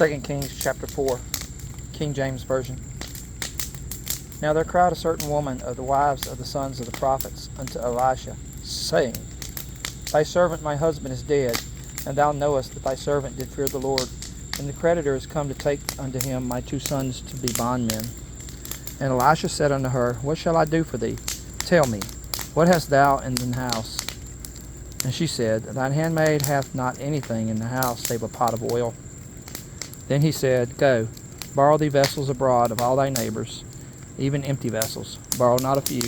2 Kings chapter 4, King James Version. Now there cried a certain woman of the wives of the sons of the prophets unto Elisha, saying, Thy servant my husband is dead, and thou knowest that thy servant did fear the Lord, and the creditor is come to take unto him my 2 sons to be bondmen. And Elisha said unto her, What shall I do for thee? Tell me, what hast thou in thine house? And she said, Thine handmaid hath not anything in the house save a pot of oil. Then he said, Go, borrow thee vessels abroad of all thy neighbors, even empty vessels, borrow not a few.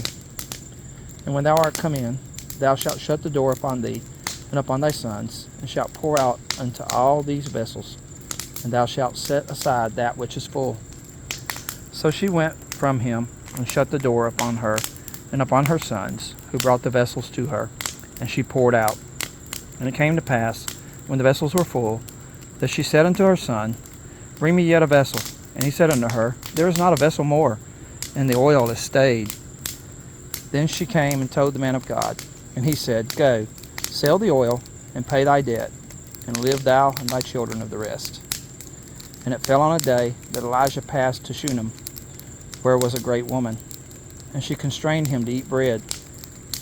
And when thou art come in, thou shalt shut the door upon thee and upon thy sons, and shalt pour out unto all these vessels, and thou shalt set aside that which is full. So she went from him, and shut the door upon her and upon her sons, who brought the vessels to her, and she poured out. And it came to pass, when the vessels were full, that she said unto her son, Bring me yet a vessel. And he said unto her, There is not a vessel more, and the oil is stayed. Then she came and told the man of God, and he said, Go, sell the oil, and pay thy debt, and live thou and thy children of the rest. And it fell on a day that Elijah passed to Shunem, where was a great woman, and she constrained him to eat bread.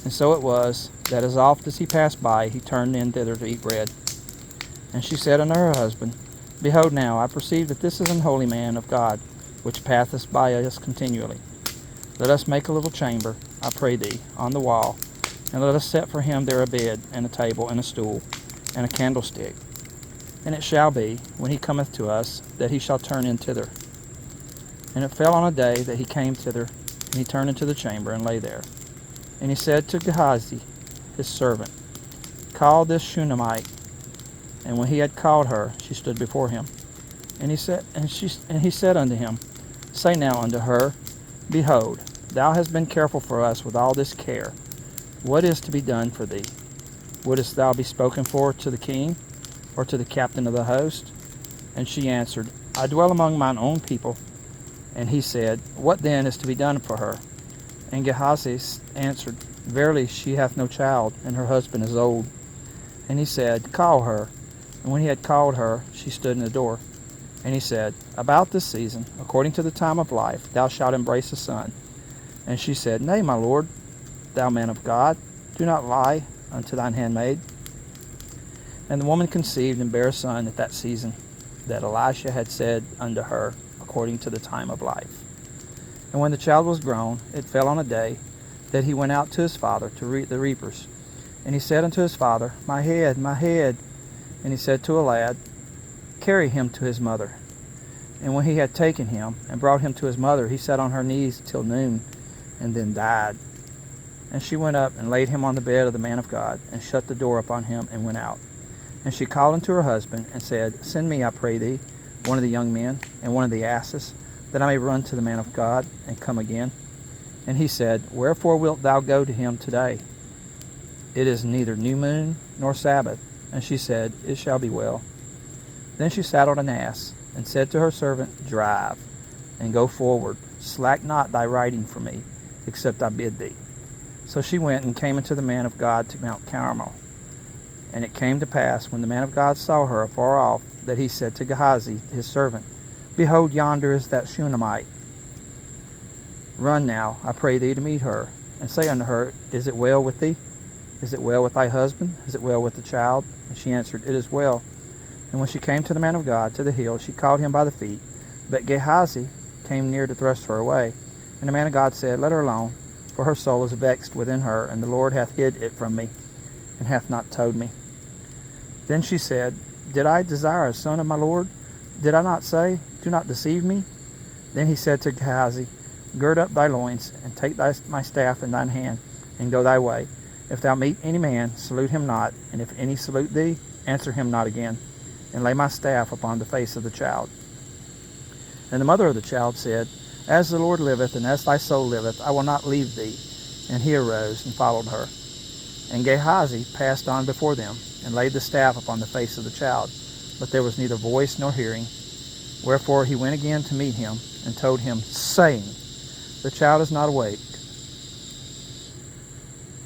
And so it was, that as oft as he passed by, he turned in thither to eat bread. And she said unto her husband, Behold now, I perceive that this is an holy man of God, which passeth by us continually. Let us make a little chamber, I pray thee, on the wall, and let us set for him there a bed, and a table, and a stool, and a candlestick. And it shall be, when he cometh to us, that he shall turn in thither. And it fell on a day that he came thither, and he turned into the chamber, and lay there. And he said to Gehazi, his servant, Call this Shunammite. And when he had called her, she stood before him. And he said unto him, Say now unto her, Behold, thou hast been careful for us with all this care. What is to be done for thee? Wouldest thou be spoken for to the king, or to the captain of the host? And she answered, I dwell among mine own people. And he said, What then is to be done for her? And Gehazi answered, Verily she hath no child, and her husband is old. And he said, Call her. And when he had called her, she stood in the door. And he said, About this season, according to the time of life, thou shalt embrace a son. And she said, Nay, my lord, thou man of God, do not lie unto thine handmaid. And the woman conceived and bare a son at that season, that Elisha had said unto her, according to the time of life. And when the child was grown, it fell on a day that he went out to his father to reap the reapers. And he said unto his father, My head, my head. And he said to a lad, Carry him to his mother. And when he had taken him and brought him to his mother, he sat on her knees till noon, and then died. And she went up and laid him on the bed of the man of God, and shut the door upon him, and went out. And she called unto her husband, and said, Send me, I pray thee, one of the young men, and one of the asses, that I may run to the man of God, and come again. And he said, Wherefore wilt thou go to him today? It is neither new moon nor Sabbath. And she said, It shall be well. Then she saddled an ass, and said to her servant, Drive, and go forward. Slack not thy riding for me, except I bid thee. So she went and came unto the man of God to Mount Carmel. And it came to pass, when the man of God saw her afar off, that he said to Gehazi, his servant, Behold, yonder is that Shunammite. Run now, I pray thee, to meet her, and say unto her, Is it well with thee? Is it well with thy husband? Is it well with the child? And she answered, It is well. And when she came to the man of God, to the hill, she caught him by the feet. But Gehazi came near to thrust her away. And the man of God said, Let her alone, for her soul is vexed within her, and the Lord hath hid it from me, and hath not told me. Then she said, Did I desire a son of my Lord? Did I not say, Do not deceive me? Then he said to Gehazi, Gird up thy loins, and take my staff in thine hand, and go thy way. If thou meet any man, salute him not, and if any salute thee, answer him not again, and lay my staff upon the face of the child. And the mother of the child said, As the Lord liveth, and as thy soul liveth, I will not leave thee. And he arose and followed her. And Gehazi passed on before them, and laid the staff upon the face of the child. But there was neither voice nor hearing. Wherefore he went again to meet him, and told him, saying, The child is not awake.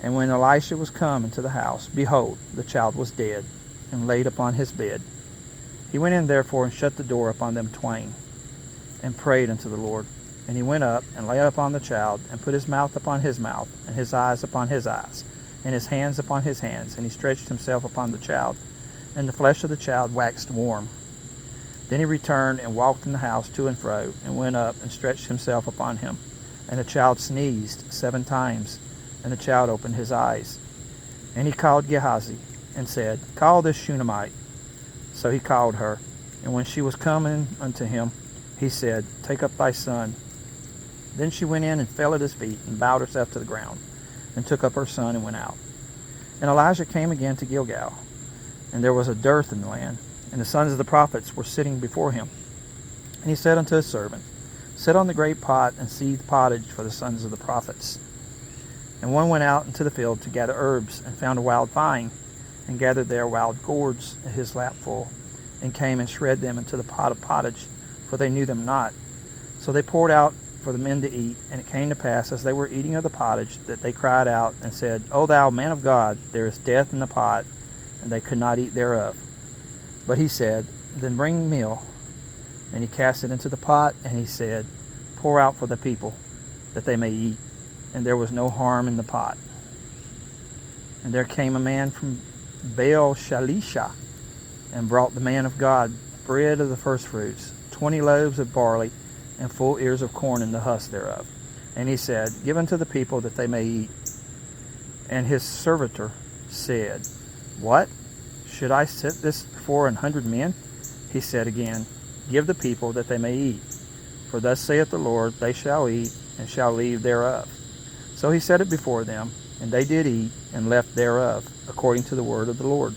And when Elisha was come into the house, behold, the child was dead, and laid upon his bed. He went in therefore and shut the door upon them twain, and prayed unto the Lord. And he went up and lay upon the child, and put his mouth upon his mouth, and his eyes upon his eyes, and his hands upon his hands. And he stretched himself upon the child, and the flesh of the child waxed warm. Then he returned and walked in the house to and fro, and went up and stretched himself upon him. And the child sneezed 7 times, and the child opened his eyes. And he called Gehazi, and said, Call this Shunammite. So he called her. And when she was coming unto him, he said, Take up thy son. Then she went in and fell at his feet, and bowed herself to the ground, and took up her son, and went out. And Elijah came again to Gilgal, and there was a dearth in the land, and the sons of the prophets were sitting before him. And he said unto his servant, Set on the great pot, and seethe pottage for the sons of the prophets. And one went out into the field to gather herbs, and found a wild vine, and gathered there wild gourds at his lapful, and came and shred them into the pot of pottage, for they knew them not. So they poured out for the men to eat. And it came to pass, as they were eating of the pottage, that they cried out and said, O thou man of God, there is death in the pot. And they could not eat thereof. But he said, Then bring meal. And he cast it into the pot, and he said, Pour out for the people, that they may eat. And there was no harm in the pot. And there came a man from Baal Shalisha, and brought the man of God bread of the firstfruits, 20 loaves of barley, and full ears of corn in the husk thereof. And he said, Give unto the people that they may eat. And his servitor said, What? Should I set this before 100 men? He said again, Give the people that they may eat. For thus saith the Lord, They shall eat, and shall leave thereof. So he set it before them, and they did eat, and left thereof, according to the word of the Lord.